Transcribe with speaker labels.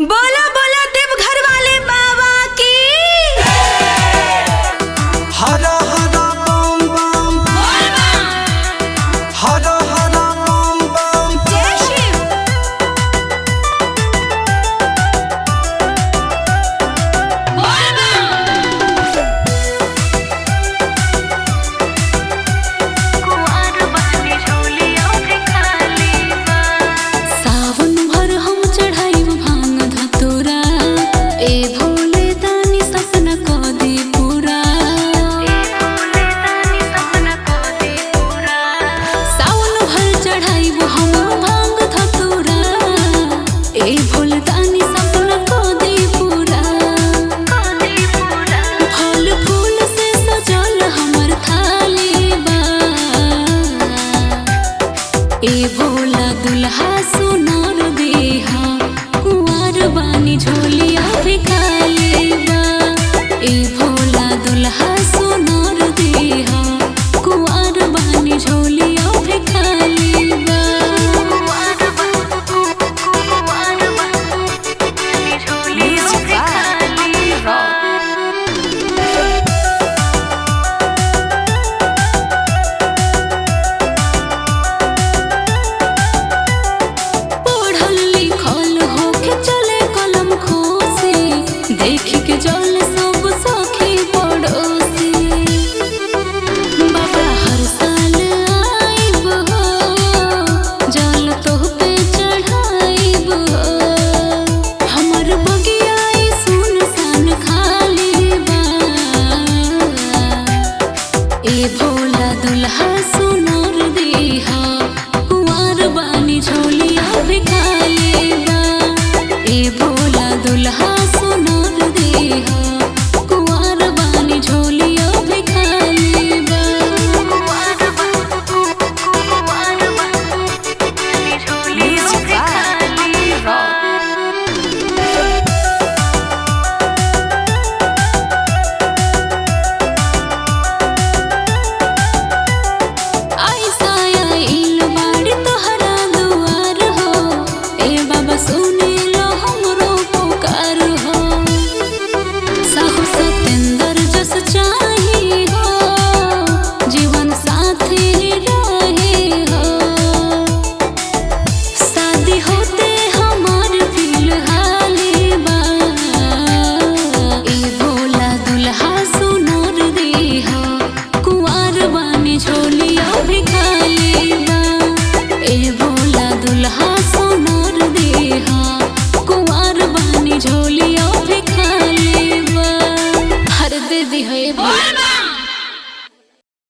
Speaker 1: बोला बोला देवघर वाले बाबा की।
Speaker 2: हरा हरा बम बम, हरा हरा बम बम,
Speaker 1: जय शिव। सावन भर हम चढ़ाई भांग धतूरा, ए भोले दानी सपना को दे पूरा। सावन भर चढ़ाई हम भांग धतूरा, ए भोले दानी सपना को दे पूरा। फल फूल से सजल हमर थाली बा, ए भोला दुल्हा सुनर देहा, कुंवर बानी झोलिया भिखाली बा। ए भोला दुल्हा सुनर देहा, कुंवर बानी झोलिया भिखाली बा। पढ़ल लिखल होके चले कलम खोसे, देख के जल सब सखी पड़ोसी। बाबा हर साल आइब हो, जल तोह पे चढ़ाइब हो। हमर बगिया सुनसान खाली बा, ए भोला दुल्हा सुनर देहा, कुंवर बानी झोलिया भिखाली बा। ए भोला दुल्हा सुनर देहा, कुंवर बानी झोलिया भिखाली बा। ऐसा आइल बाड़ी तोहरा दुआर हो, ए बाबा सुने लो हमरो पुकार हो। साहु सतेंद्र जस चाही हो, जीवन साथी रहे हो। शादी होते हमार फिलहाली बा, ए भोला दुल्हा सुनर देहा, कुंवर बानी झोलिया भिखाली बा। ए भोला दुल्हा सुनर देहा, कुंवर बानी झोलिया भिखाली बा। हर दे दी है भोला।